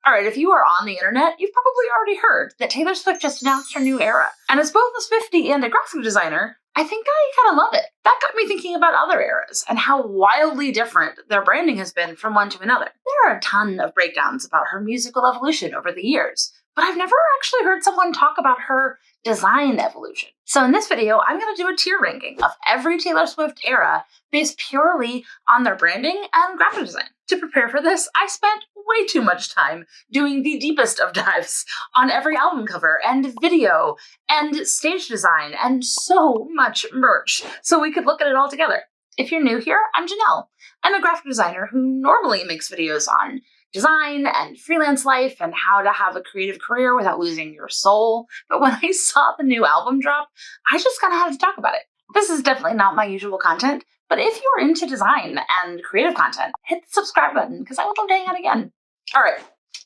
All right, if you are on the internet, you've probably already heard that Taylor Swift just announced her new era. And as both a Swiftie and a graphic designer, I think I kind of love it. That got me thinking about other eras and how wildly different their branding has been from one to another. There are a ton of breakdowns about her musical evolution over the years, but I've never actually heard someone talk about her design evolution. So in this video, I'm going to do a tier ranking of every Taylor Swift era based purely on their branding and graphic design. To prepare for this, I spent way too much time doing the deepest of dives on every album cover and video and stage design and so much merch so we could look at it all together. If you're new here, I'm Janelle. I'm a graphic designer who normally makes videos on design and freelance life and how to have a creative career without losing your soul. But when I saw the new album drop, I just kind of had to talk about it. This is definitely not my usual content, but if you're into design and creative content, hit the subscribe button because I would love to hang out again. All right,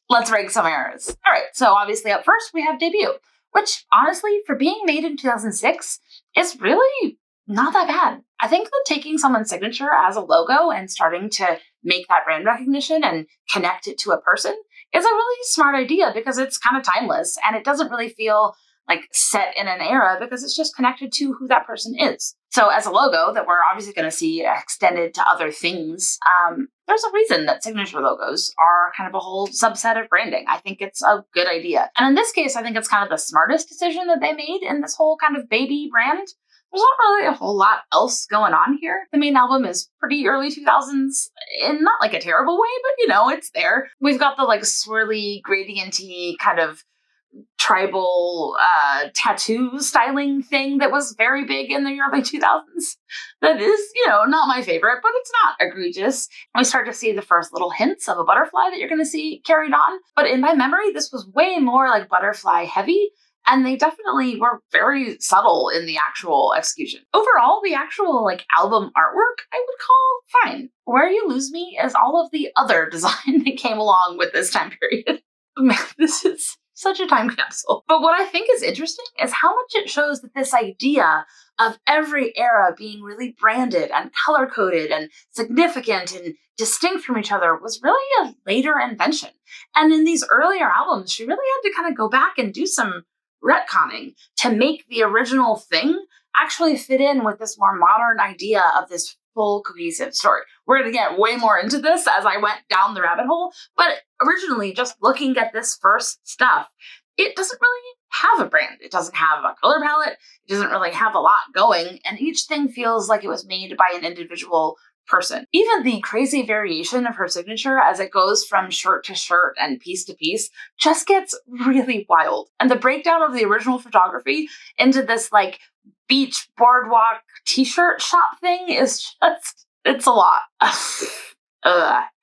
let's rank some eras. All right, so obviously up first we have Debut, which honestly, for being made in 2006, is really not that bad. I think that taking someone's signature as a logo and starting to make that brand recognition and connect it to a person is a really smart idea because it's kind of timeless and it doesn't really feel like set in an era because it's just connected to who that person is. So as a logo that we're obviously going to see extended to other things, there's a reason that signature logos are kind of a whole subset of branding. I think it's a good idea. And in this case, I think it's kind of the smartest decision that they made in this whole kind of baby brand. There's not really a whole lot else going on here. The main album is pretty early 2000s in not like a terrible way, but it's there. We've got the like swirly, gradienty kind of tribal tattoo styling thing that was very big in the early 2000s. That is, not my favorite, but it's not egregious. We start to see the first little hints of a butterfly that you're going to see carried on. But in my memory, this was way more like butterfly heavy. And they definitely were very subtle in the actual execution. Overall, the actual album artwork, I would call fine. Where you lose me is all of the other design that came along with this time period. Man, this is such a time capsule. But what I think is interesting is how much it shows that this idea of every era being really branded and color-coded and significant and distinct from each other was really a later invention. And in these earlier albums, she really had to kind of go back and do some retconning to make the original thing actually fit in with this more modern idea of this full cohesive story. We're going to get way more into this as I went down the rabbit hole, but originally just looking at this first stuff, it doesn't really have a brand. It doesn't have a color palette. It doesn't really have a lot going, and each thing feels like it was made by an individual person. Even the crazy variation of her signature as it goes from shirt to shirt and piece to piece just gets really wild. And the breakdown of the original photography into this beach boardwalk t-shirt shop thing is just, it's a lot.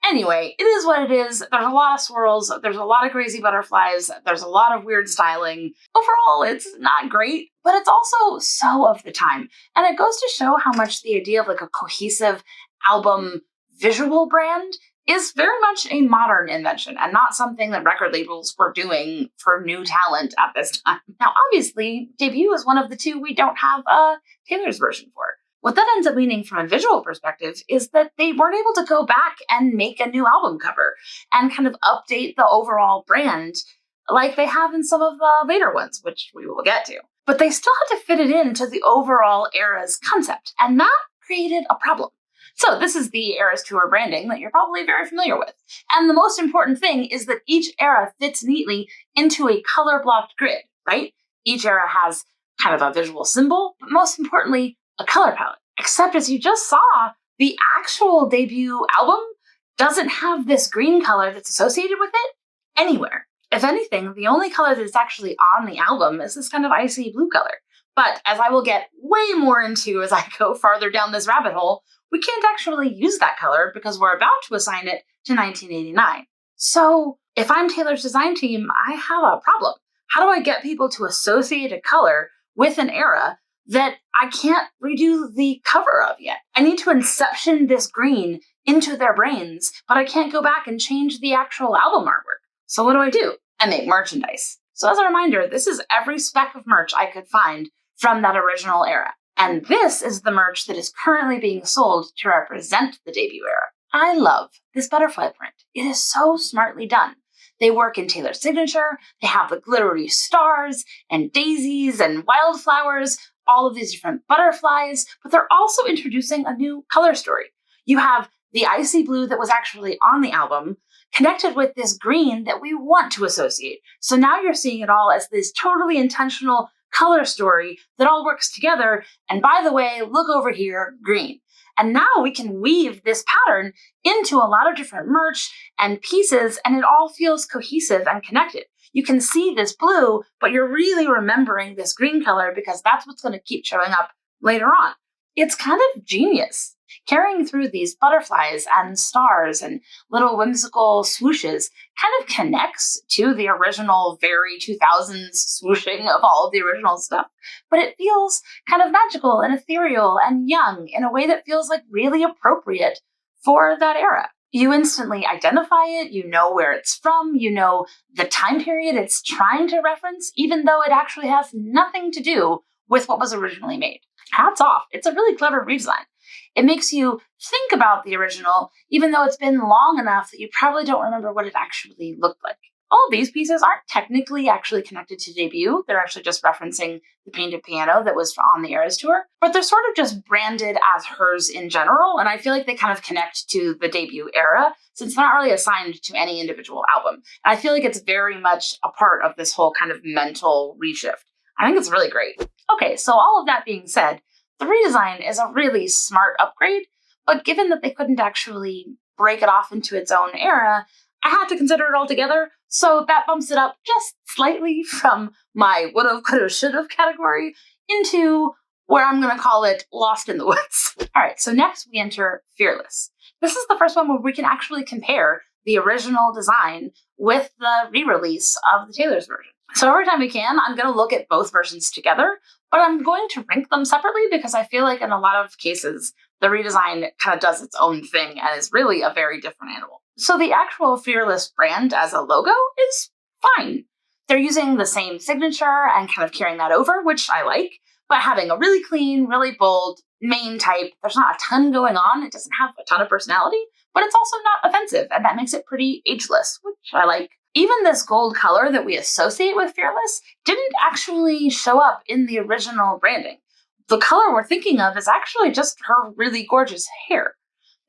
Anyway, it is what it is. There's a lot of swirls. There's a lot of crazy butterflies. There's a lot of weird styling. Overall, it's not great, but it's also so of the time. And it goes to show how much the idea of a cohesive album visual brand is very much a modern invention and not something that record labels were doing for new talent at this time. Now, obviously, Debut is one of the two we don't have a Taylor's version for. What that ends up meaning from a visual perspective is that they weren't able to go back and make a new album cover and kind of update the overall brand like they have in some of the later ones, which we will get to. But they still had to fit it into the overall era's concept, and that created a problem. So this is the Eras Tour branding that you're probably very familiar with. And the most important thing is that each era fits neatly into a color-blocked grid, right? Each era has kind of a visual symbol, but most importantly, a color palette. Except as you just saw, the actual Debut album doesn't have this green color that's associated with it anywhere. If anything, the only color that's actually on the album is this kind of icy blue color. But as I will get way more into as I go farther down this rabbit hole, we can't actually use that color because we're about to assign it to 1989. So if I'm Taylor's design team, I have a problem. How do I get people to associate a color with an era that I can't redo the cover of yet? I need to inception this green into their brains, but I can't go back and change the actual album artwork. So what do? I make merchandise. So as a reminder, this is every speck of merch I could find from that original era. And this is the merch that is currently being sold to represent the Debut era. I love this butterfly print. It is so smartly done. They work in Taylor's signature. They have the glittery stars and daisies and wildflowers, all of these different butterflies, but they're also introducing a new color story. You have the icy blue that was actually on the album connected with this green that we want to associate. So now you're seeing it all as this totally intentional color story that all works together. And by the way, look over here, green. And now we can weave this pattern into a lot of different merch and pieces, and it all feels cohesive and connected. You can see this blue, but you're really remembering this green color because that's what's going to keep showing up later on. It's kind of genius. Carrying through these butterflies and stars and little whimsical swooshes kind of connects to the original very 2000s swooshing of all of the original stuff, but it feels kind of magical and ethereal and young in a way that feels like really appropriate for that era. You instantly identify it, you know where it's from, you know the time period it's trying to reference, even though it actually has nothing to do with what was originally made. Hats off, it's a really clever redesign. It makes you think about the original, even though it's been long enough that you probably don't remember what it actually looked like. All of these pieces aren't technically actually connected to debut. They're actually just referencing the painted piano that was on the Eras tour, but they're sort of just branded as hers in general, and I feel like they kind of connect to the debut era since they're not really assigned to any individual album. And I feel like it's very much a part of this whole kind of mental reshift. I think it's really great. Okay, so all of that being said, the redesign is a really smart upgrade, but given that they couldn't actually break it off into its own era, I had to consider it all together, so that bumps it up just slightly from my would've, could've, should've category into where I'm going to call it lost in the woods. All right, so next we enter Fearless. This is the first one where we can actually compare the original design with the re-release of the Taylor's version. So every time we can, I'm going to look at both versions together, but I'm going to rank them separately because I feel like in a lot of cases, the redesign kind of does its own thing and is really a very different animal. So the actual Fearless brand as a logo is fine. They're using the same signature and kind of carrying that over, which I like, but having a really clean, really bold main type. There's not a ton going on. It doesn't have a ton of personality, but it's also not offensive, and that makes it pretty ageless, which I like. Even this gold color that we associate with Fearless didn't actually show up in the original branding. The color we're thinking of is actually just her really gorgeous hair.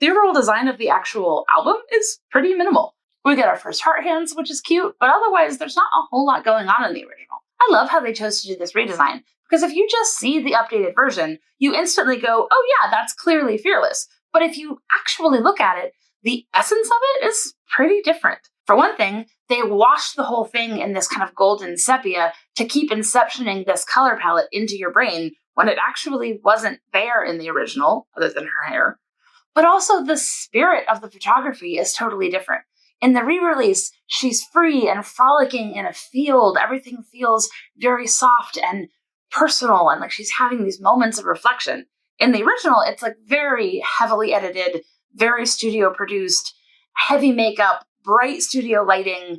The overall design of the actual album is pretty minimal. We get our first heart hands, which is cute, but otherwise there's not a whole lot going on in the original. I love how they chose to do this redesign, because if you just see the updated version, you instantly go, oh yeah, that's clearly Fearless. But if you actually look at it, the essence of it is pretty different. For one thing, they washed the whole thing in this kind of golden sepia to keep inceptioning this color palette into your brain when it actually wasn't there in the original, other than her hair. But also the spirit of the photography is totally different. In the re-release, she's free and frolicking in a field. Everything feels very soft and personal, and like she's having these moments of reflection. In the original, it's like very heavily edited, very studio produced, heavy makeup, bright studio lighting,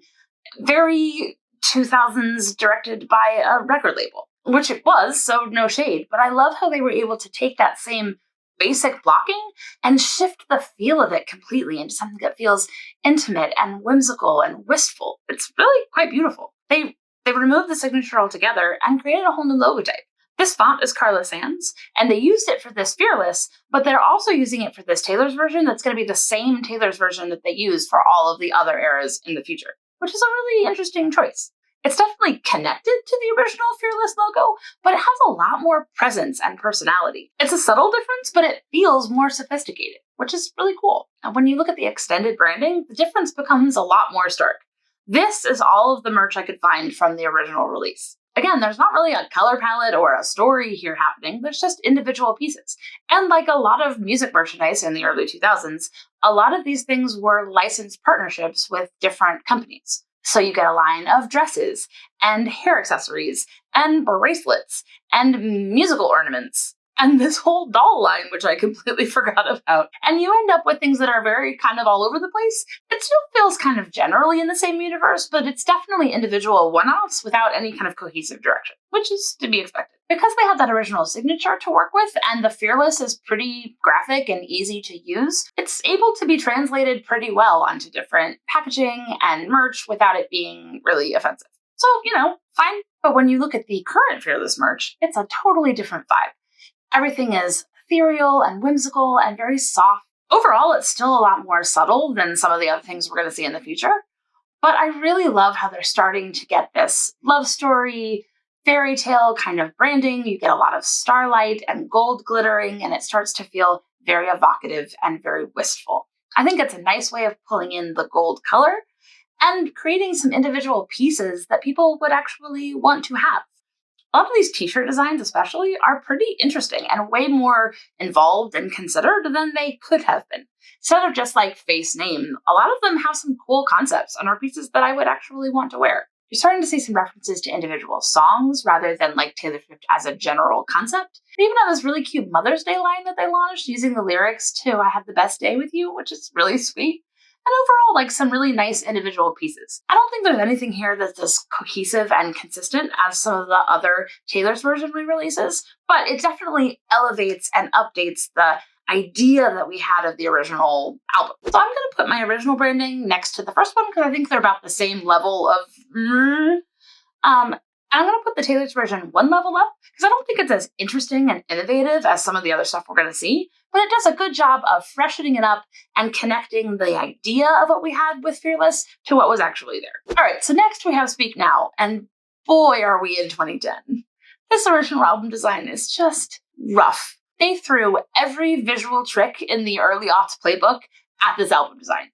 very 2000s directed by a record label, which it was, so no shade. But I love how they were able to take that same basic blocking and shift the feel of it completely into something that feels intimate and whimsical and wistful. It's really quite beautiful. They removed the signature altogether and created a whole new logo type. This font is Carla Sands, and they used it for this Fearless, but they're also using it for this Taylor's version that's going to be the same Taylor's version that they use for all of the other eras in the future, which is a really interesting choice. It's definitely connected to the original Fearless logo, but it has a lot more presence and personality. It's a subtle difference, but it feels more sophisticated, which is really cool. And when you look at the extended branding, the difference becomes a lot more stark. This is all of the merch I could find from the original release. Again, there's not really a color palette or a story here happening, there's just individual pieces. And like a lot of music merchandise in the early 2000s, a lot of these things were licensed partnerships with different companies. So you get a line of dresses, and hair accessories, and bracelets, and musical ornaments. and this whole doll line, which I completely forgot about. And you end up with things that are very kind of all over the place. It still feels kind of generally in the same universe, but it's definitely individual one-offs without any kind of cohesive direction, which is to be expected. Because they have that original signature to work with, and the Fearless is pretty graphic and easy to use, it's able to be translated pretty well onto different packaging and merch without it being really offensive. So, fine. But when you look at the current Fearless merch, it's a totally different vibe. Everything is ethereal and whimsical and very soft. Overall, it's still a lot more subtle than some of the other things we're going to see in the future. But I really love how they're starting to get this love story, fairy tale kind of branding. You get a lot of starlight and gold glittering, and it starts to feel very evocative and very wistful. I think it's a nice way of pulling in the gold color and creating some individual pieces that people would actually want to have. A lot of these t-shirt designs especially are pretty interesting and way more involved and considered than they could have been. Instead of just like face name, a lot of them have some cool concepts and are pieces that I would actually want to wear. You're starting to see some references to individual songs rather than like Taylor Swift as a general concept. They even have this really cute Mother's Day line that they launched using the lyrics to I Have the Best Day With You, which is really sweet. And overall, like some really nice individual pieces. I don't think there's anything here that's as cohesive and consistent as some of the other Taylor's version re-releases, but it definitely elevates and updates the idea that we had of the original album. So I'm going to put my original branding next to the first one because I think they're about the same level of I'm going to put the Taylor's version one level up because I don't think it's as interesting and innovative as some of the other stuff we're going to see, but it does a good job of freshening it up and connecting the idea of what we had with Fearless to what was actually there. All right, so next we have Speak Now, and boy, are we in 2010. This original album design is just rough. They threw every visual trick in the early aughts playbook at this album design.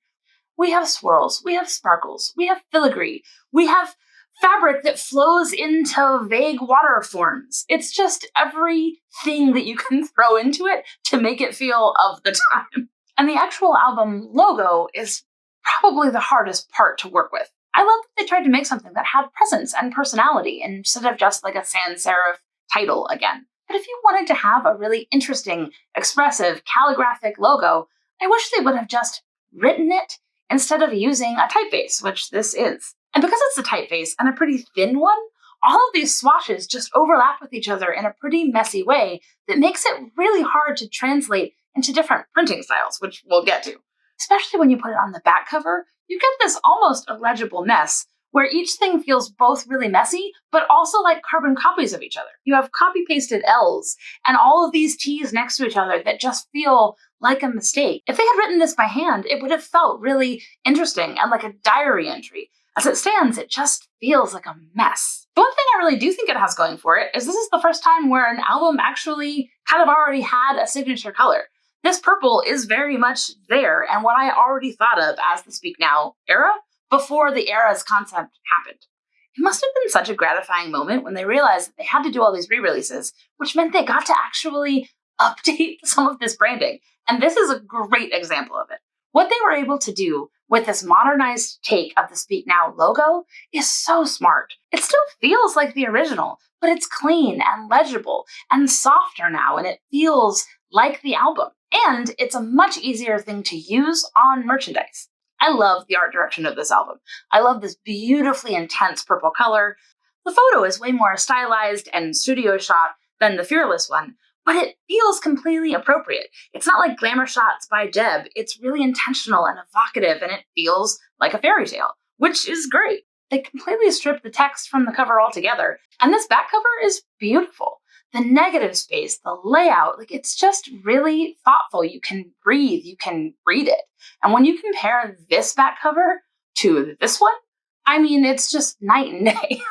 We have swirls, we have sparkles, we have filigree, we have fabric that flows into vague water forms. It's just everything that you can throw into it to make it feel of the time. And the actual album logo is probably the hardest part to work with. I love that they tried to make something that had presence and personality instead of just like a sans serif title again. But if you wanted to have a really interesting, expressive, calligraphic logo, I wish they would have just written it instead of using a typeface, which this is. And because it's a typeface and a pretty thin one, all of these swatches just overlap with each other in a pretty messy way that makes it really hard to translate into different printing styles, which we'll get to. Especially when you put it on the back cover, you get this almost illegible mess where each thing feels both really messy, but also like carbon copies of each other. You have copy-pasted L's and all of these T's next to each other that just feel like a mistake. If they had written this by hand, it would have felt really interesting and like a diary entry. As it stands, it just feels like a mess. The one thing I really do think it has going for it is this is the first time where an album actually kind of already had a signature color. This purple is very much there and what I already thought of as the Speak Now era before the era's concept happened. It must have been such a gratifying moment when they realized that they had to do all these re-releases, which meant they got to actually update some of this branding. And this is a great example of it. What they were able to do with this modernized take of the Speak Now logo is so smart. It still feels like the original, but it's clean and legible and softer now, and it feels like the album. And it's a much easier thing to use on merchandise. I love the art direction of this album. I love this beautifully intense purple color. The photo is way more stylized and studio shot than the Fearless one, but it feels completely appropriate. It's not like glamour shots by Deb. It's really intentional and evocative, and it feels like a fairy tale, which is great. They completely stripped the text from the cover altogether, and this back cover is beautiful. The negative space, the layout, like it's just really thoughtful. You can breathe, you can read it. And when you compare this back cover to this one, I mean, it's just night and day.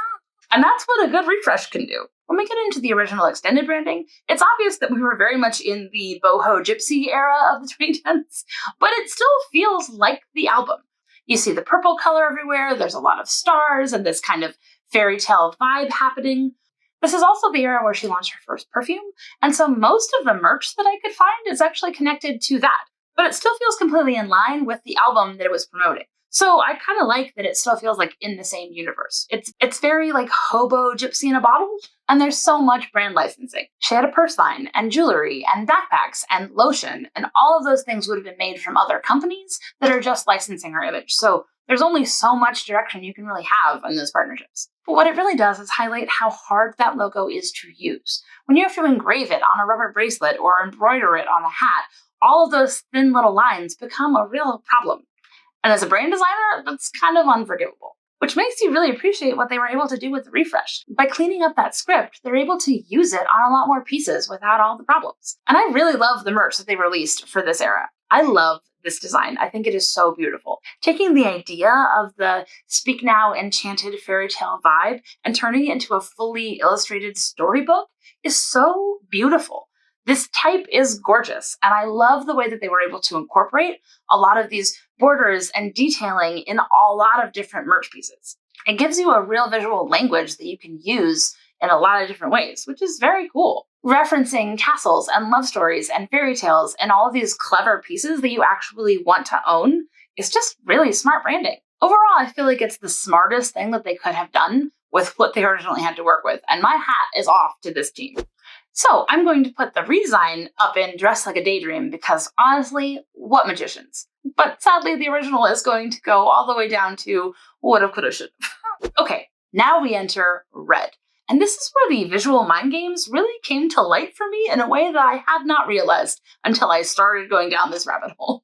And that's what a good refresh can do. When we get into the original extended branding, it's obvious that we were very much in the boho gypsy era of the 2010s, but it still feels like the album. You see the purple color everywhere, there's a lot of stars and this kind of fairy tale vibe happening. This is also the era where she launched her first perfume, and so most of the merch that I could find is actually connected to that, but it still feels completely in line with the album that it was promoting. So I kind of like that it still feels like in the same universe. It's very like hobo gypsy in a bottle, and there's so much brand licensing. She had a purse line and jewelry and backpacks and lotion, and all of those things would have been made from other companies that are just licensing her image. So there's only so much direction you can really have in those partnerships. But what it really does is highlight how hard that logo is to use. When you have to engrave it on a rubber bracelet or embroider it on a hat, all of those thin little lines become a real problem. And as a brand designer, that's kind of unforgivable, which makes you really appreciate what they were able to do with the refresh. By cleaning up that script, they're able to use it on a lot more pieces without all the problems. And I really love the merch that they released for this era. I love this design. I think it is so beautiful. Taking the idea of the Speak Now enchanted fairy tale vibe and turning it into a fully illustrated storybook is so beautiful. This type is gorgeous, and I love the way that they were able to incorporate a lot of these borders and detailing in a lot of different merch pieces. It gives you a real visual language that you can use in a lot of different ways, which is very cool. Referencing castles and love stories and fairy tales and all of these clever pieces that you actually want to own is just really smart branding. Overall, I feel like it's the smartest thing that they could have done with what they originally had to work with, and my hat is off to this team. So I'm going to put the redesign up in Dress Like a Daydream because honestly, what magicians? But sadly, the original is going to go all the way down to woulda, coulda, shoulda. Okay, now we enter Red. And this is where the visual mind games really came to light for me in a way that I had not realized until I started going down this rabbit hole.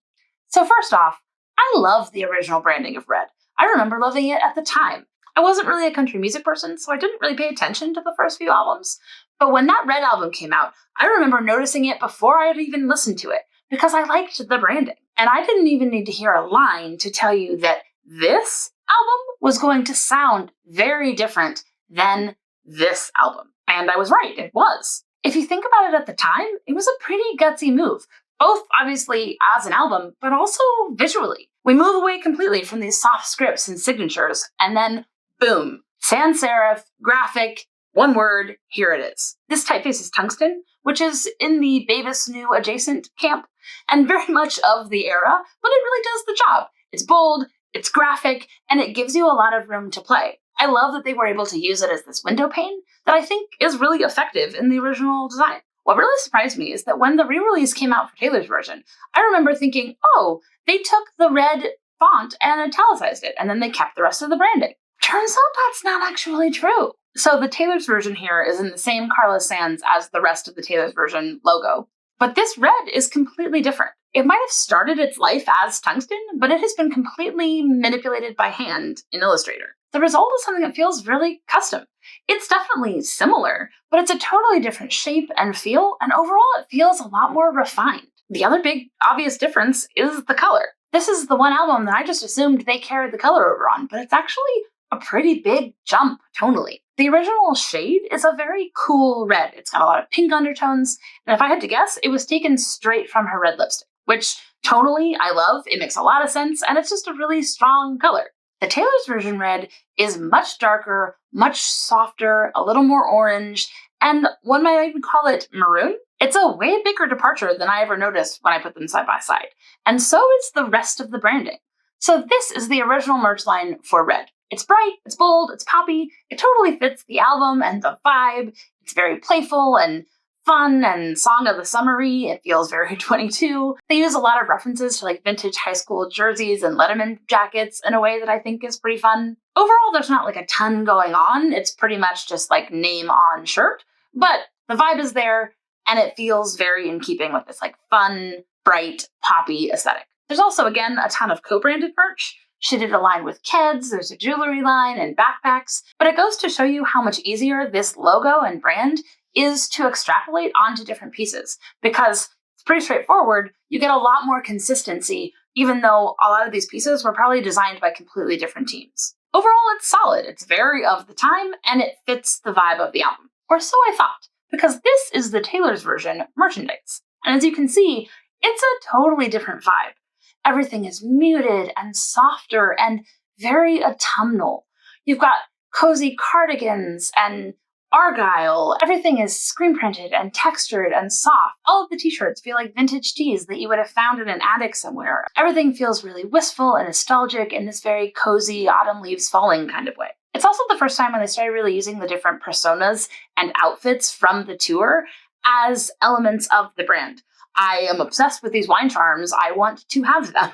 So first off, I love the original branding of Red. I remember loving it at the time. I wasn't really a country music person, so I didn't really pay attention to the first few albums. But when that Red album came out, I remember noticing it before I had even listened to it, because I liked the branding. And I didn't even need to hear a line to tell you that this album was going to sound very different than this album. And I was right, it was. If you think about it at the time, it was a pretty gutsy move, both obviously as an album, but also visually. We move away completely from these soft scripts and signatures, and then boom, sans serif, graphic, one word, here it is. This typeface is tungsten, which is in the Babus New adjacent camp, and very much of the era, but it really does the job. It's bold, it's graphic, and it gives you a lot of room to play. I love that they were able to use it as this window pane that I think is really effective in the original design. What really surprised me is that when the re-release came out for Taylor's version, I remember thinking, oh, they took the red font and italicized it, and then they kept the rest of the branding. Turns out that's not actually true. So the Taylor's version here is in the same Carlos Sans as the rest of the Taylor's version logo. But this red is completely different. It might have started its life as tungsten, but it has been completely manipulated by hand in Illustrator. The result is something that feels really custom. It's definitely similar, but it's a totally different shape and feel, and overall it feels a lot more refined. The other big obvious difference is the color. This is the one album that I just assumed they carried the color over on, but it's actually a pretty big jump tonally. The original shade is a very cool red. It's got a lot of pink undertones, and if I had to guess, it was taken straight from her red lipstick, which tonally I love. It makes a lot of sense, and it's just a really strong color. The Taylor's version red is much darker, much softer, a little more orange, and one might even call it maroon. It's a way bigger departure than I ever noticed when I put them side by side, and so is the rest of the branding. So this is the original merch line for Red. It's bright, it's bold, it's poppy, it totally fits the album and the vibe. It's very playful and fun and song of the summery. It feels very 22. They use a lot of references to like vintage high school jerseys and Letterman jackets in a way that I think is pretty fun. Overall, there's not like a ton going on. It's pretty much just like name on shirt, but the vibe is there and it feels very in keeping with this like fun, bright, poppy aesthetic. There's also, again, a ton of co-branded merch. She did a line with Keds, there's a jewelry line and backpacks, but it goes to show you how much easier this logo and brand is to extrapolate onto different pieces, because it's pretty straightforward. You get a lot more consistency, even though a lot of these pieces were probably designed by completely different teams. Overall, it's solid, it's very of the time, and it fits the vibe of the album. Or so I thought, because this is the Taylor's version merchandise. And as you can see, it's a totally different vibe. Everything is muted and softer and very autumnal. You've got cozy cardigans and Argyle. Everything is screen printed and textured and soft. All of the t-shirts feel like vintage tees that you would have found in an attic somewhere. Everything feels really wistful and nostalgic in this very cozy autumn leaves falling kind of way. It's also the first time when they started really using the different personas and outfits from the tour as elements of the brand. I am obsessed with these wine charms. I want to have them.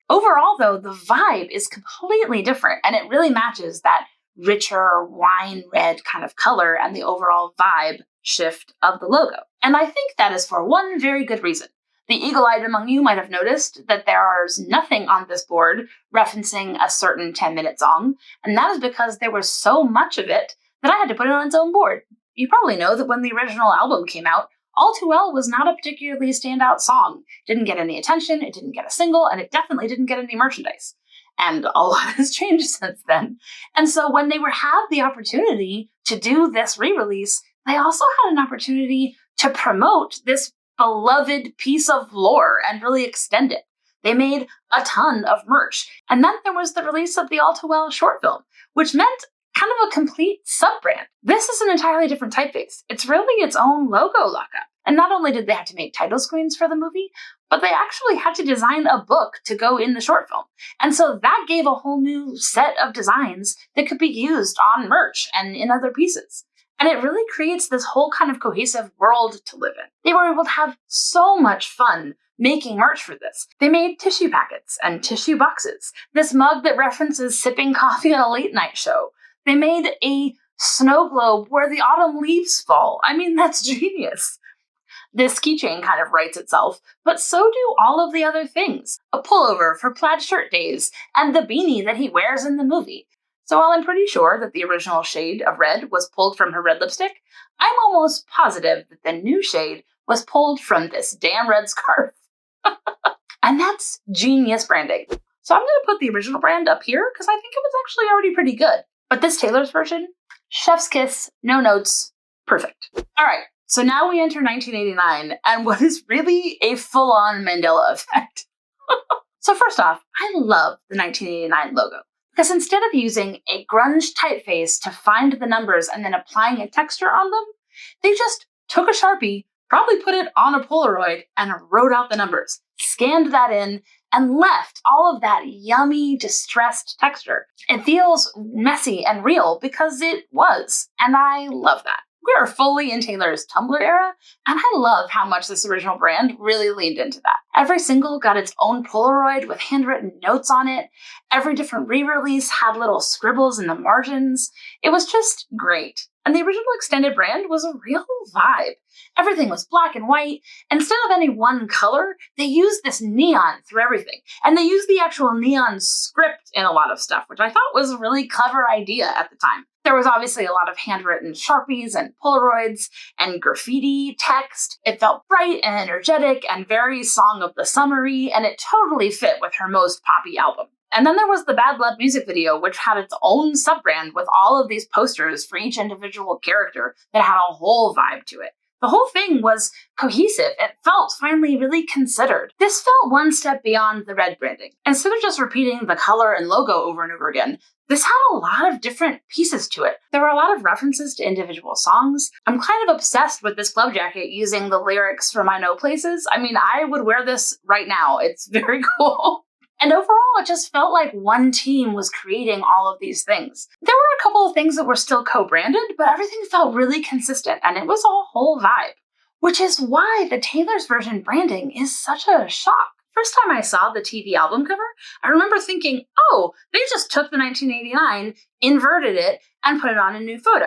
Overall, though, the vibe is completely different, and it really matches that richer wine red kind of color and the overall vibe shift of the logo. And I think that is for one very good reason. The eagle-eyed among you might have noticed that there's nothing on this board referencing a certain 10-minute song, and that is because there was so much of it that I had to put it on its own board. You probably know that when the original album came out, All Too Well was not a particularly standout song. It didn't get any attention, it didn't get a single, and it definitely didn't get any merchandise. And a lot has changed since then. And so when they had the opportunity to do this re-release, they also had an opportunity to promote this beloved piece of lore and really extend it. They made a ton of merch. And then there was the release of the All Too Well short film, which meant kind of a complete sub-brand. This is an entirely different typeface. It's really its own logo lockup. And not only did they have to make title screens for the movie, but they actually had to design a book to go in the short film. And so that gave a whole new set of designs that could be used on merch and in other pieces. And it really creates this whole kind of cohesive world to live in. They were able to have so much fun making merch for this. They made tissue packets and tissue boxes, this mug that references sipping coffee on a late night show. They made a snow globe where the autumn leaves fall. I mean, that's genius. This keychain kind of writes itself, but so do all of the other things. A pullover for plaid shirt days, and the beanie that he wears in the movie. So while I'm pretty sure that the original shade of red was pulled from her red lipstick, I'm almost positive that the new shade was pulled from this damn red scarf. And that's genius branding. So I'm going to put the original brand up here because I think it was actually already pretty good. But this Taylor's version, chef's kiss, no notes, perfect. All right. So now we enter 1989 and what is really a full-on Mandela effect. So first off, I love the 1989 logo because instead of using a grunge typeface to find the numbers and then applying a texture on them, they just took a Sharpie, probably put it on a Polaroid and wrote out the numbers, scanned that in, and left all of that yummy, distressed texture. It feels messy and real because it was, and I love that. We are fully in Taylor's Tumblr era, and I love how much this original brand really leaned into that. Every single got its own Polaroid with handwritten notes on it. Every different re-release had little scribbles in the margins. It was just great. And the original extended brand was a real vibe. Everything was black and white. And instead of any one color, they used this neon through everything. And they used the actual neon script in a lot of stuff, which I thought was a really clever idea at the time. There was obviously a lot of handwritten Sharpies and Polaroids and graffiti text. It felt bright and energetic and very Song of the Summery, and it totally fit with her most poppy album. And then there was the Bad Blood music video, which had its own sub-brand with all of these posters for each individual character that had a whole vibe to it. The whole thing was cohesive. It felt finally really considered. This felt one step beyond the red branding. Instead of just repeating the color and logo over and over again, this had a lot of different pieces to it. There were a lot of references to individual songs. I'm kind of obsessed with this club jacket using the lyrics from I Know Places. I mean, I would wear this right now. It's very cool. And overall, it just felt like one team was creating all of these things. There were a couple of things that were still co-branded, but everything felt really consistent, and it was a whole vibe. Which is why the Taylor's version branding is such a shock. First time I saw the TV album cover, I remember thinking, oh, they just took the 1989, inverted it, and put it on a new photo.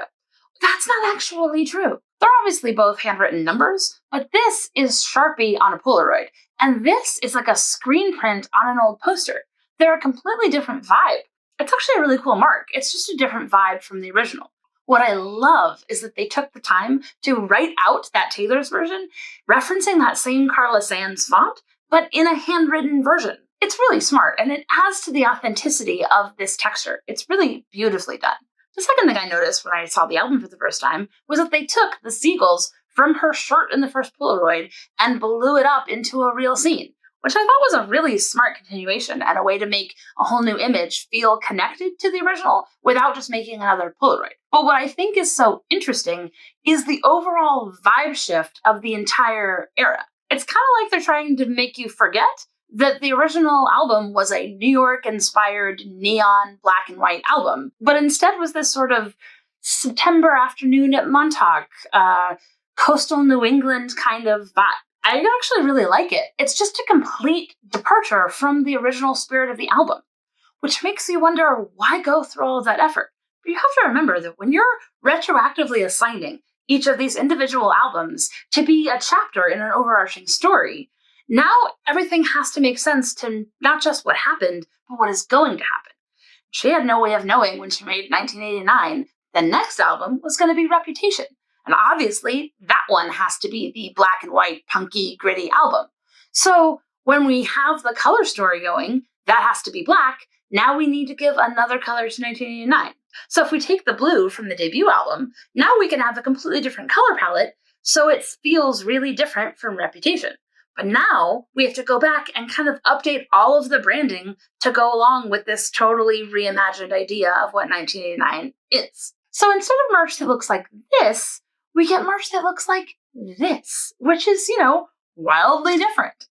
That's not actually true. They're obviously both handwritten numbers, but this is Sharpie on a Polaroid, and this is like a screen print on an old poster. They're a completely different vibe. It's actually a really cool mark. It's just a different vibe from the original. What I love is that they took the time to write out that Taylor's version, referencing that same Carla Sands font, but in a handwritten version. It's really smart, and it adds to the authenticity of this texture. It's really beautifully done. The second thing I noticed when I saw the album for the first time was that they took the seagulls from her shirt in the first Polaroid and blew it up into a real scene, which I thought was a really smart continuation and a way to make a whole new image feel connected to the original without just making another Polaroid. But what I think is so interesting is the overall vibe shift of the entire era. It's kind of like they're trying to make you forget that the original album was a New York-inspired neon black and white album, but instead was this sort of September afternoon at Montauk, coastal New England kind of vibe. I actually really like it. It's just a complete departure from the original spirit of the album, which makes you wonder, why go through all of that effort? But you have to remember that when you're retroactively assigning each of these individual albums to be a chapter in an overarching story, now everything has to make sense to not just what happened, but what is going to happen. She had no way of knowing when she made 1989 the next album was going to be Reputation. And obviously, that one has to be the black and white, punky, gritty album. So when we have the color story going, that has to be black. Now we need to give another color to 1989. So if we take the blue from the debut album, now we can have a completely different color palette, so it feels really different from Reputation. But now we have to go back and kind of update all of the branding to go along with this totally reimagined idea of what 1989 is. So instead of merch that looks like this, we get merch that looks like this, which is, wildly different.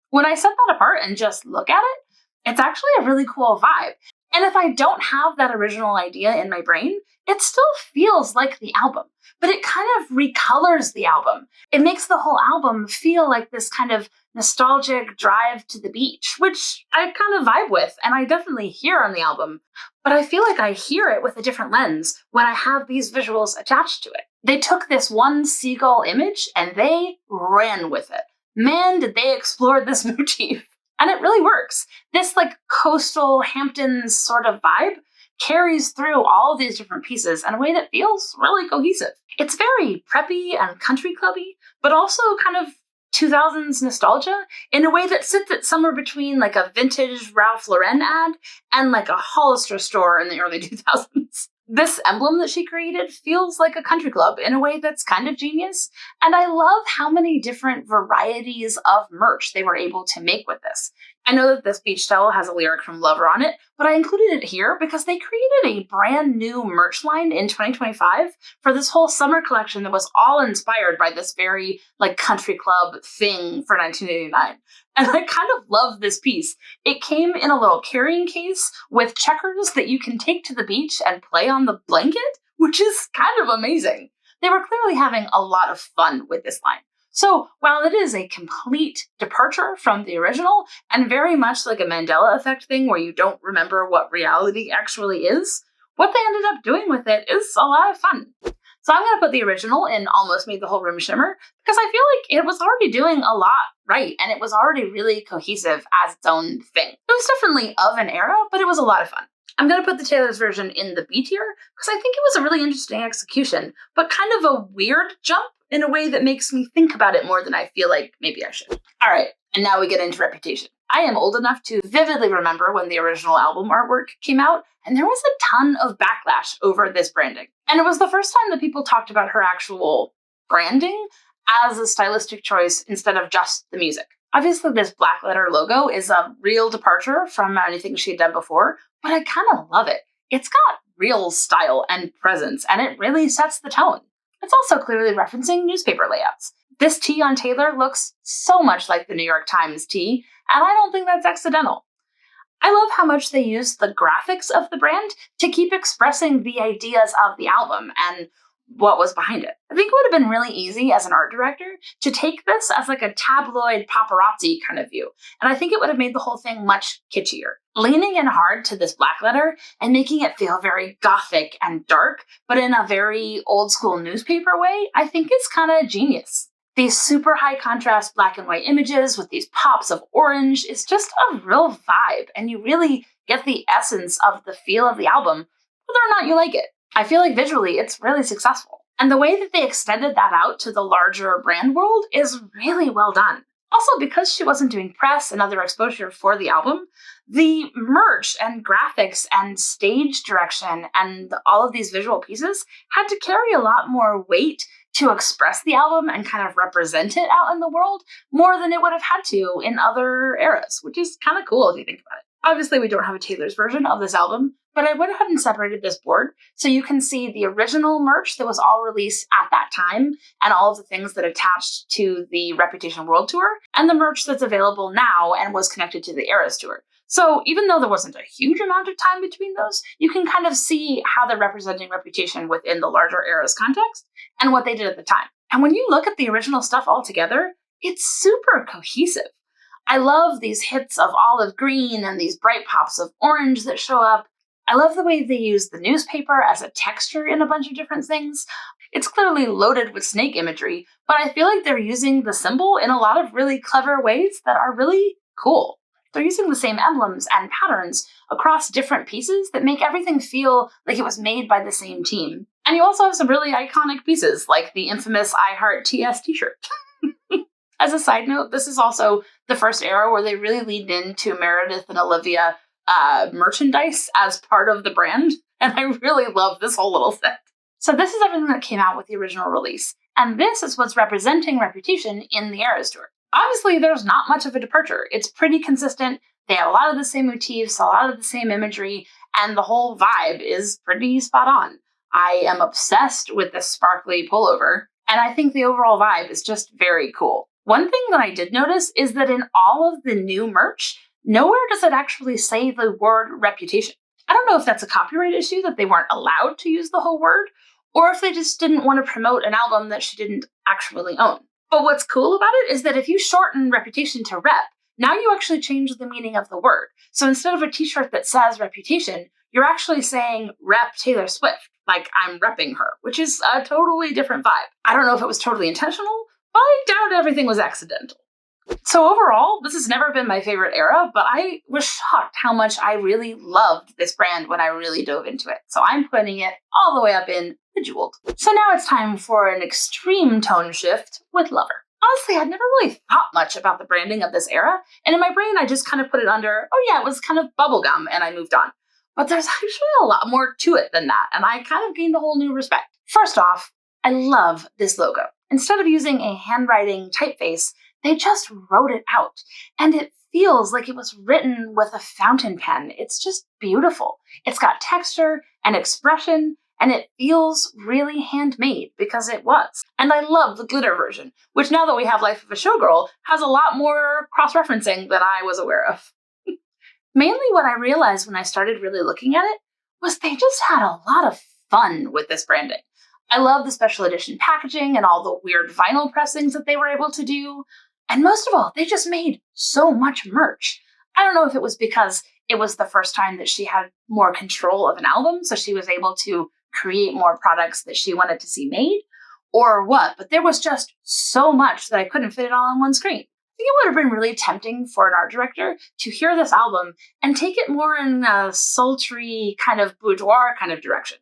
When I set that apart and just look at it, it's actually a really cool vibe. And if I don't have that original idea in my brain, it still feels like the album, but it kind of recolors the album. It makes the whole album feel like this kind of nostalgic drive to the beach, which I kind of vibe with, and I definitely hear on the album, but I feel like I hear it with a different lens when I have these visuals attached to it. They took this one seagull image and they ran with it. Man, did they explore this motif. And it really works. This coastal Hamptons sort of vibe carries through all of these different pieces in a way that feels really cohesive. It's very preppy and country clubby, but also kind of 2000s nostalgia in a way that sits at somewhere between a vintage Ralph Lauren ad and a Hollister store in the early 2000s. This emblem that she created feels like a country club in a way that's kind of genius, and I love how many different varieties of merch they were able to make with this. I know that this beach towel has a lyric from Lover on it, but I included it here because they created a brand new merch line in 2025 for this whole summer collection that was all inspired by this very country club thing for 1989. And I kind of love this piece. It came in a little carrying case with checkers that you can take to the beach and play on the blanket, which is kind of amazing. They were clearly having a lot of fun with this line. So while it is a complete departure from the original and very much like a Mandela effect thing where you don't remember what reality actually is, what they ended up doing with it is a lot of fun. So I'm going to put the original in Almost Made the Whole Room Shimmer because I feel like it was already doing a lot right and it was already really cohesive as its own thing. It was definitely of an era, but it was a lot of fun. I'm going to put the Taylor's version in the B tier because I think it was a really interesting execution, but kind of a weird jump in a way that makes me think about it more than I feel like maybe I should. All right, and now we get into Reputation. I am old enough to vividly remember when the original album artwork came out, and there was a ton of backlash over this branding. And it was the first time that people talked about her actual branding as a stylistic choice instead of just the music. Obviously, this black letter logo is a real departure from anything she had done before, but I kind of love it. It's got real style and presence, and it really sets the tone. It's also clearly referencing newspaper layouts. This tee on Taylor looks so much like the New York Times tee, and I don't think that's accidental. I love how much they use the graphics of the brand to keep expressing the ideas of the album and what was behind it. I think it would have been really easy as an art director to take this as a tabloid paparazzi kind of view, and I think it would have made the whole thing much kitschier. Leaning in hard to this black letter and making it feel very gothic and dark, but in a very old school newspaper way, I think is kind of genius. These super high contrast black and white images with these pops of orange is just a real vibe, and you really get the essence of the feel of the album, whether or not you like it. I feel like visually it's really successful. And the way that they extended that out to the larger brand world is really well done. Also, because she wasn't doing press and other exposure for the album, the merch and graphics and stage direction and all of these visual pieces had to carry a lot more weight to express the album and kind of represent it out in the world more than it would have had to in other eras, which is kind of cool if you think about it. Obviously, we don't have a Taylor's version of this album, but I went ahead and separated this board so you can see the original merch that was all released at that time and all of the things that attached to the Reputation World Tour and the merch that's available now and was connected to the Eras Tour. So even though there wasn't a huge amount of time between those, you can kind of see how they're representing Reputation within the larger Eras context and what they did at the time. And when you look at the original stuff all together, it's super cohesive. I love these hits of olive green and these bright pops of orange that show up. I love the way they use the newspaper as a texture in a bunch of different things. It's clearly loaded with snake imagery, but I feel like they're using the symbol in a lot of really clever ways that are really cool. They're using the same emblems and patterns across different pieces that make everything feel like it was made by the same team. And you also have some really iconic pieces, like the infamous I Heart TS t-shirt. As a side note, this is also the first era where they really leaned into Meredith and Olivia merchandise as part of the brand, and I really love this whole little set. So this is everything that came out with the original release, and this is what's representing Reputation in the Eras Tour. Obviously, there's not much of a departure. It's pretty consistent. They have a lot of the same motifs, a lot of the same imagery, and the whole vibe is pretty spot on. I am obsessed with this sparkly pullover, and I think the overall vibe is just very cool. One thing that I did notice is that in all of the new merch, nowhere does it actually say the word Reputation. I don't know if that's a copyright issue that they weren't allowed to use the whole word, or if they just didn't want to promote an album that she didn't actually own. But what's cool about it is that if you shorten Reputation to Rep, now you actually change the meaning of the word. So instead of a t-shirt that says Reputation, you're actually saying Rep Taylor Swift, like I'm repping her, which is a totally different vibe. I don't know if it was totally intentional, but I doubt everything was accidental. So overall, this has never been my favorite era, but I was shocked how much I really loved this brand when I really dove into it. So I'm putting it all the way up in Bejeweled. So now it's time for an extreme tone shift with Lover. Honestly, I'd never really thought much about the branding of this era, and in my brain I just kind of put it under, oh yeah, it was kind of bubblegum, and I moved on. But there's actually a lot more to it than that, and I kind of gained a whole new respect. First off, I love this logo. Instead of using a handwriting typeface, they just wrote it out, and it feels like it was written with a fountain pen. It's just beautiful. It's got texture and expression, and it feels really handmade because it was. And I love the glitter version, which now that we have Life of a Showgirl, has a lot more cross-referencing than I was aware of. Mainly what I realized when I started really looking at it was they just had a lot of fun with this branding. I love the special edition packaging and all the weird vinyl pressings that they were able to do. And most of all, they just made so much merch. I don't know if it was because it was the first time that she had more control of an album, so she was able to create more products that she wanted to see made, or what, but there was just so much that I couldn't fit it all on one screen. I think it would have been really tempting for an art director to hear this album and take it more in a sultry kind of boudoir kind of direction.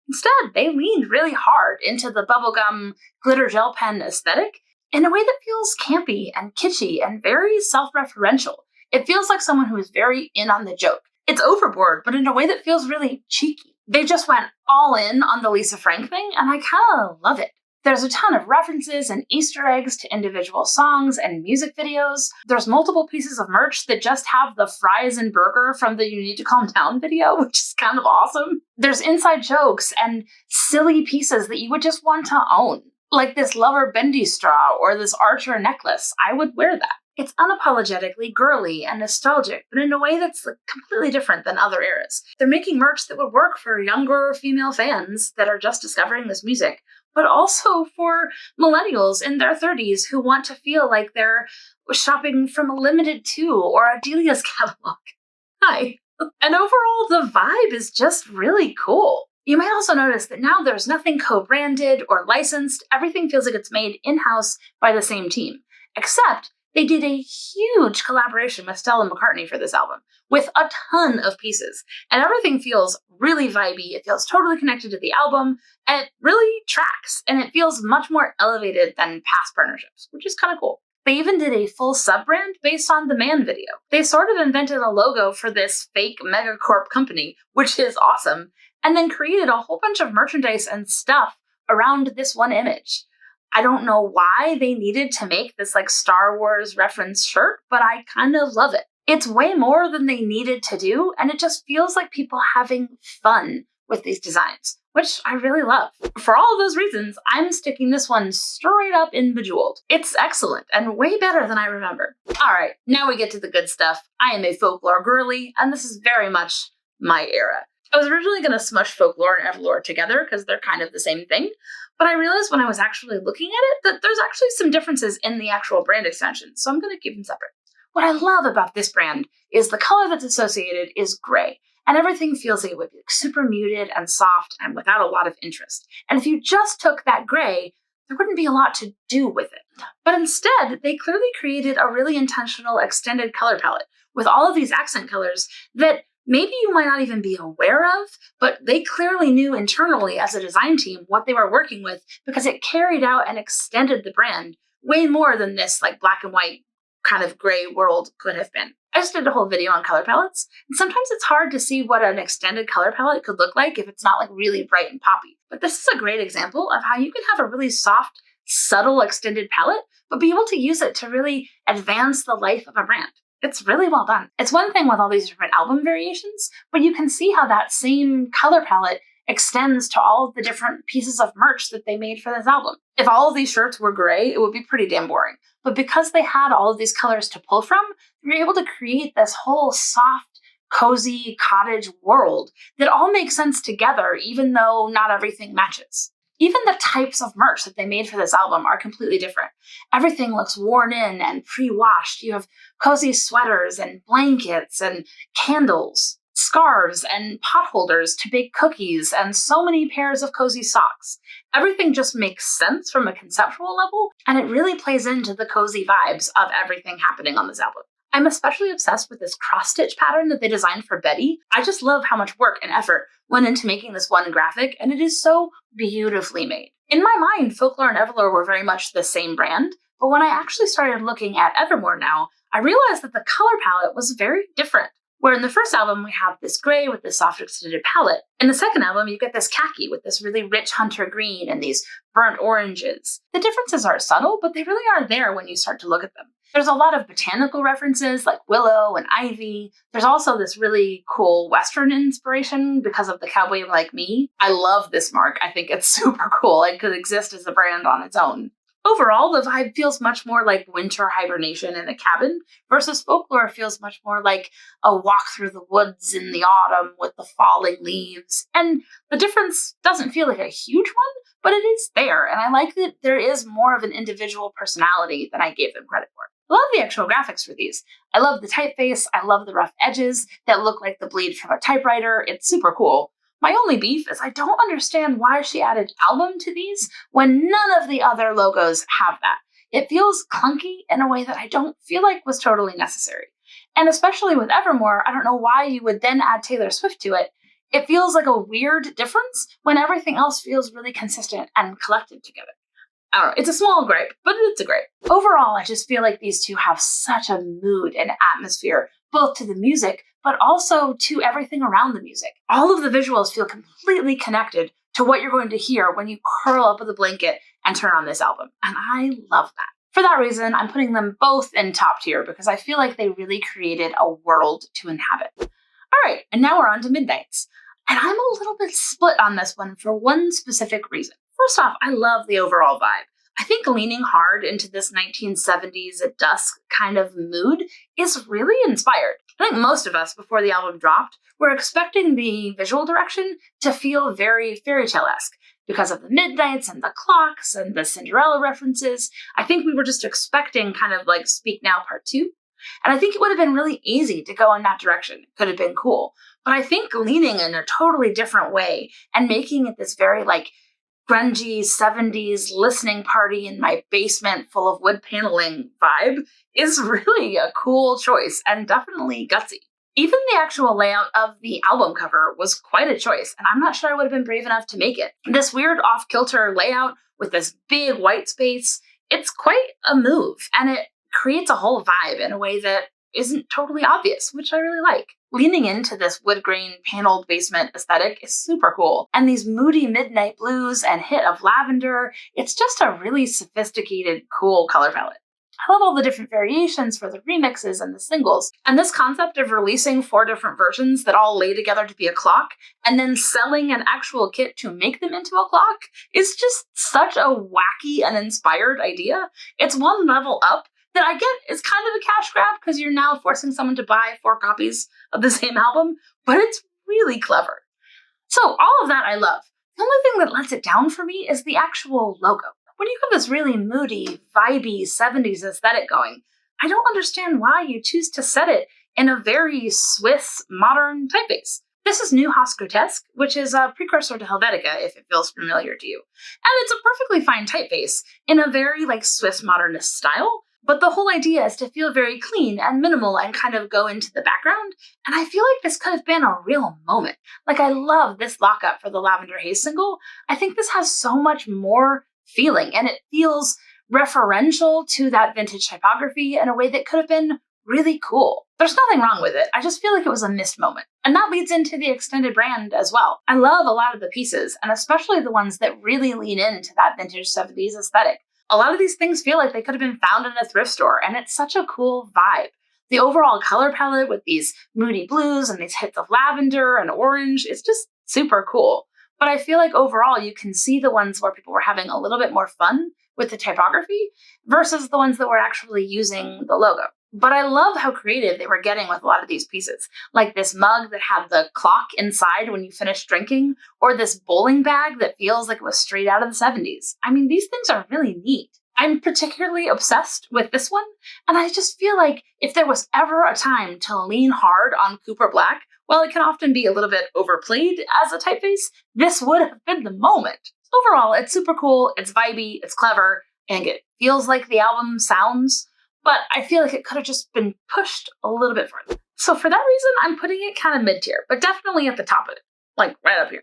Instead, they leaned really hard into the bubblegum glitter gel pen aesthetic in a way that feels campy and kitschy and very self-referential. It feels like someone who is very in on the joke. It's overboard, but in a way that feels really cheeky. They just went all in on the Lisa Frank thing, and I kind of love it. There's a ton of references and Easter eggs to individual songs and music videos. There's multiple pieces of merch that just have the fries and burger from the You Need to Calm Down video, which is kind of awesome. There's inside jokes and silly pieces that you would just want to own. Like this Lover bendy straw or this Archer necklace. I would wear that. It's unapologetically girly and nostalgic, but in a way that's completely different than other eras. They're making merch that would work for younger female fans that are just discovering this music, but also for millennials in their 30s who want to feel like they're shopping from a Limited 2 or a Delia's catalog. Hi. And overall, the vibe is just really cool. You might also notice that now there's nothing co-branded or licensed. Everything feels like it's made in-house by the same team, except they did a huge collaboration with Stella McCartney for this album, with a ton of pieces. And everything feels really vibey, it feels totally connected to the album, and it really tracks, and it feels much more elevated than past partnerships, which is kind of cool. They even did a full sub-brand based on the Man video. They sort of invented a logo for this fake megacorp company, which is awesome, and then created a whole bunch of merchandise and stuff around this one image. I don't know why they needed to make this like Star Wars reference shirt, but I kind of love it. It's way more than they needed to do, and it just feels like people having fun with these designs, which I really love. For all of those reasons, I'm sticking this one straight up in Bejeweled. It's excellent and way better than I remember. All right, now we get to the good stuff. I am a Folklore girly, and this is very much my era. I was originally going to smush Folklore and Evermore together because they're kind of the same thing, but I realized when I was actually looking at it that there's actually some differences in the actual brand extension, so I'm going to keep them separate. What I love about this brand is the color that's associated is gray, and everything feels like it would be super muted and soft and without a lot of interest. And if you just took that gray, there wouldn't be a lot to do with it. But instead, they clearly created a really intentional extended color palette with all of these accent colors that maybe you might not even be aware of, but they clearly knew internally as a design team what they were working with because it carried out and extended the brand way more than this like black and white kind of gray world could have been. I just did a whole video on color palettes, and sometimes it's hard to see what an extended color palette could look like if it's not like really bright and poppy. But this is a great example of how you can have a really soft, subtle extended palette, but be able to use it to really advance the life of a brand. It's really well done. It's one thing with all these different album variations, but you can see how that same color palette extends to all of the different pieces of merch that they made for this album. If all of these shirts were gray, it would be pretty damn boring. But because they had all of these colors to pull from, they were able to create this whole soft, cozy cottage world that all makes sense together, even though not everything matches. Even the types of merch that they made for this album are completely different. Everything looks worn in and pre-washed. You have cozy sweaters and blankets and candles, scarves and pot holders to bake cookies, and so many pairs of cozy socks. Everything just makes sense from a conceptual level, and it really plays into the cozy vibes of everything happening on this album. I'm especially obsessed with this cross-stitch pattern that they designed for Betty. I just love how much work and effort went into making this one graphic, and it is so beautifully made. In my mind, Folklore and Evermore were very much the same brand, but when I actually started looking at Evermore now, I realized that the color palette was very different. Where in the first album, we have this gray with this soft extended palette. In the second album, you get this khaki with this really rich hunter green and these burnt oranges. The differences are subtle, but they really are there when you start to look at them. There's a lot of botanical references like willow and ivy. There's also this really cool Western inspiration because of the Cowboy Like Me. I love this mark. I think it's super cool. It could exist as a brand on its own. Overall, the vibe feels much more like winter hibernation in a cabin versus Folklore feels much more like a walk through the woods in the autumn with the falling leaves. And the difference doesn't feel like a huge one, but it is there. And I like that there is more of an individual personality than I gave them credit for. I love the actual graphics for these. I love the typeface. I love the rough edges that look like the bleed from a typewriter. It's super cool. My only beef is I don't understand why she added album to these when none of the other logos have that. It feels clunky in a way that I don't feel like was totally necessary. And especially with Evermore, I don't know why you would then add Taylor Swift to it. It feels like a weird difference when everything else feels really consistent and collected together. I don't know, it's a small gripe, but it's a gripe. Overall, I just feel like these two have such a mood and atmosphere, both to the music, but also to everything around the music. All of the visuals feel completely connected to what you're going to hear when you curl up with a blanket and turn on this album, and I love that. For that reason, I'm putting them both in top tier because I feel like they really created a world to inhabit. All right, and now we're on to Midnights. And I'm a little bit split on this one for one specific reason. First off, I love the overall vibe. I think leaning hard into this 1970s at dusk kind of mood is really inspired. I think most of us, before the album dropped, were expecting the visual direction to feel very fairy tale-esque. Because of the midnights and the clocks and the Cinderella references, I think we were just expecting kind of like Speak Now Part 2. And I think it would have been really easy to go in that direction. It could have been cool. But I think leaning in a totally different way and making it this very like grungy 70s listening party in my basement full of wood paneling vibe is really a cool choice and definitely gutsy. Even the actual layout of the album cover was quite a choice, and I'm not sure I would have been brave enough to make it. This weird off-kilter layout with this big white space, it's quite a move, and it creates a whole vibe in a way that isn't totally obvious, which I really like. Leaning into this wood grain paneled basement aesthetic is super cool. And these moody midnight blues and hit of lavender, it's just a really sophisticated, cool color palette. I love all the different variations for the remixes and the singles. And this concept of releasing 4 different versions that all lay together to be a clock, and then selling an actual kit to make them into a clock, is just such a wacky and inspired idea. It's one level up that I get is kind of a cash grab because you're now forcing someone to buy 4 copies of the same album, but it's really clever. So all of that I love. The only thing that lets it down for me is the actual logo. When you have this really moody, vibey 70s aesthetic going, I don't understand why you choose to set it in a very Swiss modern typeface. This is New Haus Grotesque, which is a precursor to Helvetica, if it feels familiar to you. And it's a perfectly fine typeface in a very Swiss modernist style, but the whole idea is to feel very clean and minimal and kind of go into the background. And I feel like this could have been a real moment. I love this lockup for the Lavender Haze single. I think this has so much more feeling, and it feels referential to that vintage typography in a way that could have been really cool. There's nothing wrong with it. I just feel like it was a missed moment. And that leads into the extended brand as well. I love a lot of the pieces, and especially the ones that really lean into that vintage 70s aesthetic. A lot of these things feel like they could have been found in a thrift store, and it's such a cool vibe. The overall color palette with these moody blues and these hits of lavender and orange is just super cool. But I feel like overall you can see the ones where people were having a little bit more fun with the typography versus the ones that were actually using the logo. But I love how creative they were getting with a lot of these pieces, like this mug that had the clock inside when you finish drinking, or this bowling bag that feels like it was straight out of the 70s. I mean, these things are really neat. I'm particularly obsessed with this one, and I just feel like if there was ever a time to lean hard on Cooper Black, while it can often be a little bit overplayed as a typeface, this would have been the moment. Overall, it's super cool, it's vibey, it's clever, and it feels like the album sounds, but I feel like it could have just been pushed a little bit further. So for that reason, I'm putting it kind of mid-tier, but definitely at the top of it, right up here.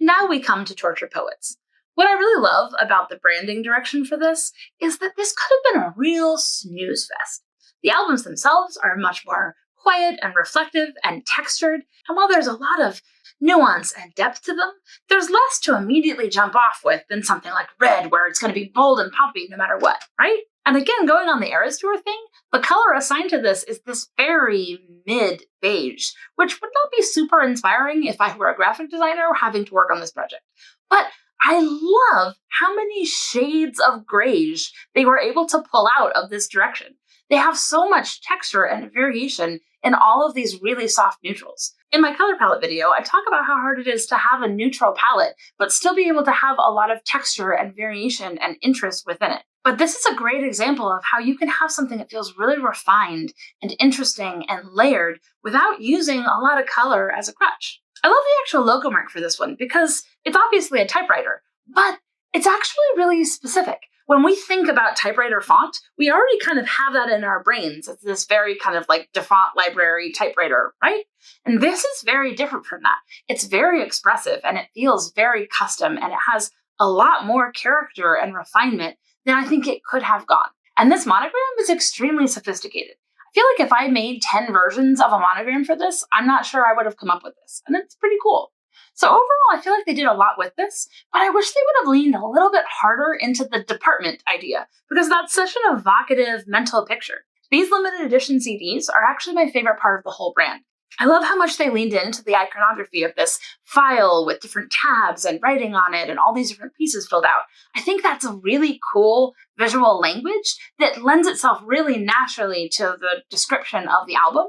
Now we come to Tortured Poets. What I really love about the branding direction for this is that this could have been a real snooze fest. The albums themselves are much more quiet and reflective and textured, and while there's a lot of nuance and depth to them, there's less to immediately jump off with than something like Red, where it's going to be bold and poppy no matter what, right? And again, going on the Eras Tour thing, the color assigned to this is this very mid-beige, which would not be super inspiring if I were a graphic designer having to work on this project. But I love how many shades of grayish they were able to pull out of this direction. They have so much texture and variation in all of these really soft neutrals. In my color palette video, I talk about how hard it is to have a neutral palette, but still be able to have a lot of texture and variation and interest within it. But this is a great example of how you can have something that feels really refined and interesting and layered without using a lot of color as a crutch. I love the actual logo mark for this one because it's obviously a typewriter, but it's actually really specific. When we think about typewriter font, we already kind of have that in our brains. It's this very kind of DeFont library typewriter, right? And this is very different from that. It's very expressive and it feels very custom and it has a lot more character and refinement than I think it could have gone. And this monogram is extremely sophisticated. I feel like if I made 10 versions of a monogram for this, I'm not sure I would have come up with this. And it's pretty cool. So overall, I feel like they did a lot with this, but I wish they would have leaned a little bit harder into the department idea, because that's such an evocative mental picture. These limited edition CDs are actually my favorite part of the whole brand. I love how much they leaned into the iconography of this file with different tabs and writing on it and all these different pieces filled out. I think that's a really cool visual language that lends itself really naturally to the description of the album.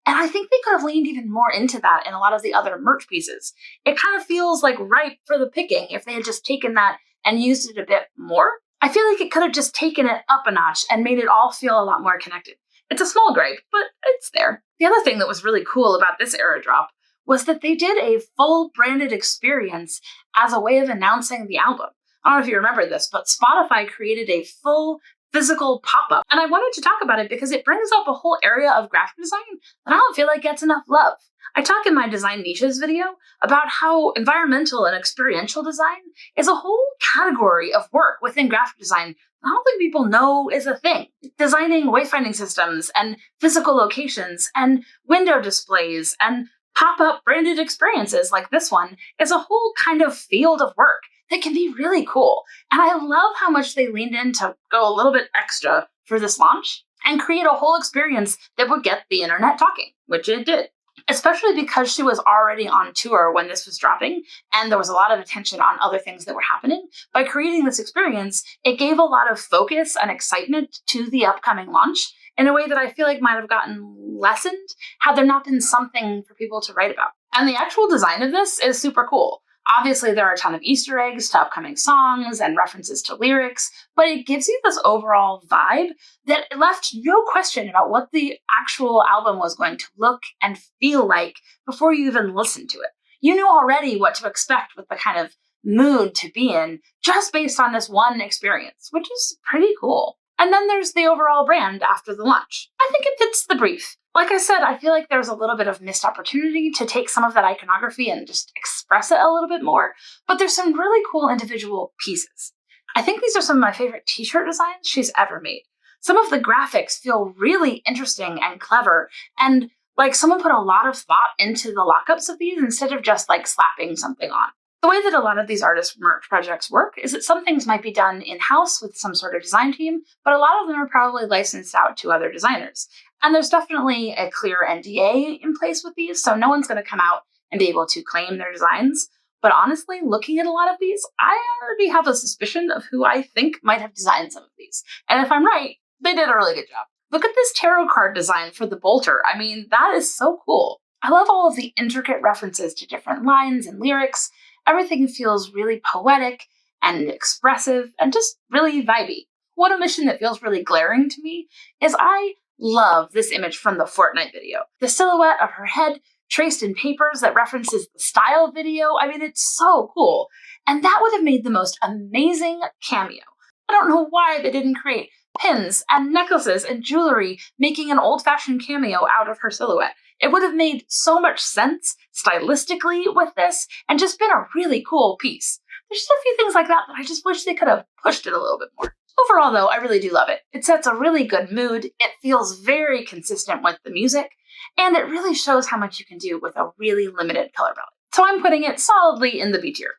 And I think they could have leaned even more into that in a lot of the other merch pieces. It kind of feels like ripe for the picking if they had just taken that and used it a bit more. I feel like it could have just taken it up a notch and made it all feel a lot more connected. It's a small gripe, but it's there. The other thing that was really cool about this era drop was that they did a full branded experience as a way of announcing the album. I don't know if you remember this, but Spotify created a full physical pop-up. And I wanted to talk about it because it brings up a whole area of graphic design that I don't feel like gets enough love. I talk in my Design Niches video about how environmental and experiential design is a whole category of work within graphic design I don't think people know is a thing. Designing wayfinding systems and physical locations and window displays and pop-up branded experiences like this one is a whole kind of field of work that can be really cool. And I love how much they leaned in to go a little bit extra for this launch and create a whole experience that would get the internet talking, which it did. Especially because she was already on tour when this was dropping, and there was a lot of attention on other things that were happening. By creating this experience, it gave a lot of focus and excitement to the upcoming launch in a way that I feel like might have gotten lessened had there not been something for people to write about. And the actual design of this is super cool. Obviously, there are a ton of Easter eggs to upcoming songs and references to lyrics, but it gives you this overall vibe that left no question about what the actual album was going to look and feel like before you even listened to it. You knew already what to expect with the kind of mood to be in just based on this one experience, which is pretty cool. And then there's the overall brand after the launch. I think it fits the brief. Like I said, I feel like there's a little bit of missed opportunity to take some of that iconography and just express it a little bit more, but there's some really cool individual pieces. I think these are some of my favorite t-shirt designs she's ever made. Some of the graphics feel really interesting and clever, and like someone put a lot of thought into the lockups of these instead of just like slapping something on. The way that a lot of these artist merch projects work is that some things might be done in-house with some sort of design team, but a lot of them are probably licensed out to other designers. And there's definitely a clear NDA in place with these, so no one's going to come out and be able to claim their designs. But honestly, looking at a lot of these, I already have a suspicion of who I think might have designed some of these. And if I'm right, they did a really good job. Look at this tarot card design for the bolter. I mean, that is so cool. I love all of the intricate references to different lines and lyrics. Everything feels really poetic and expressive and just really vibey. One omission that feels really glaring to me is I love this image from the Fortnite video. The silhouette of her head traced in papers that references the style video. I mean, it's so cool. And that would have made the most amazing cameo. I don't know why they didn't create pins and necklaces and jewelry making an old-fashioned cameo out of her silhouette. It would have made so much sense stylistically with this and just been a really cool piece. There's just a few things like that I just wish they could have pushed it a little bit more. Overall, though, I really do love it. It sets a really good mood, it feels very consistent with the music, and it really shows how much you can do with a really limited color palette. So I'm putting it solidly in the B tier.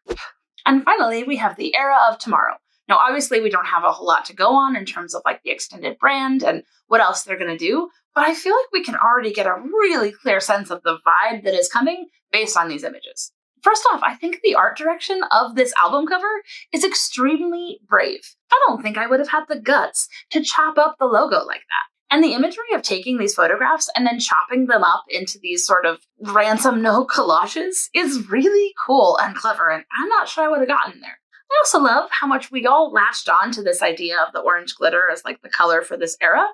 And finally, we have the Era of Tomorrow. Now, obviously, we don't have a whole lot to go on in terms of like the extended brand and what else they're going to do, but I feel like we can already get a really clear sense of the vibe that is coming based on these images. First off, I think the art direction of this album cover is extremely brave. I don't think I would have had the guts to chop up the logo like that. And the imagery of taking these photographs and then chopping them up into these sort of ransom note collages is really cool and clever, and I'm not sure I would have gotten there. I also love how much we all latched on to this idea of the orange glitter as like the color for this era.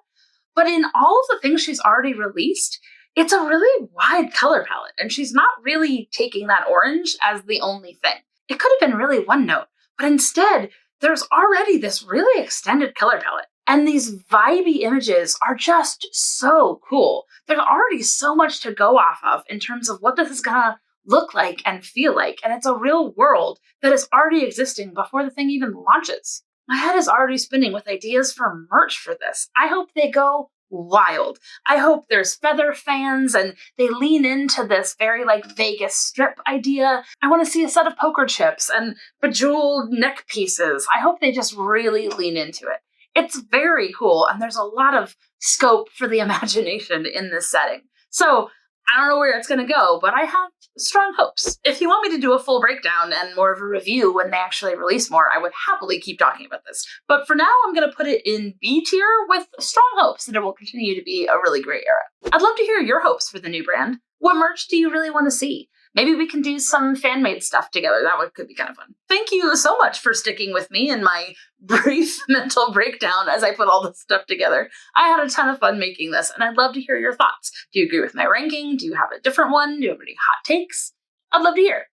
But in all of the things she's already released, it's a really wide color palette, and she's not really taking that orange as the only thing. It could have been really one note, but instead, there's already this really extended color palette. And these vibey images are just so cool. There's already so much to go off of in terms of what this is gonna look like and feel like, and it's a real world that is already existing before the thing even launches. My head is already spinning with ideas for merch for this. I hope they go wild. I hope there's feather fans and they lean into this very like Vegas Strip idea. I want to see a set of poker chips and bejeweled neck pieces. I hope they just really lean into it. It's very cool, and there's a lot of scope for the imagination in this setting. So I don't know where it's going to go, but I have strong hopes. If you want me to do a full breakdown and more of a review when they actually release more, I would happily keep talking about this. But for now, I'm going to put it in B tier with strong hopes that it will continue to be a really great era. I'd love to hear your hopes for the new brand. What merch do you really want to see? Maybe we can do some fan-made stuff together. That could be kind of fun. Thank you so much for sticking with me in my brief mental breakdown as I put all this stuff together. I had a ton of fun making this, and I'd love to hear your thoughts. Do you agree with my ranking? Do you have a different one? Do you have any hot takes? I'd love to hear.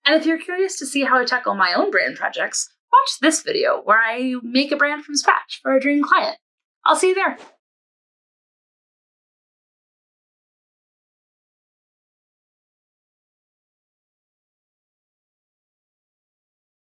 And if you're curious to see how I tackle my own brand projects, watch this video where I make a brand from scratch for a dream client. I'll see you there.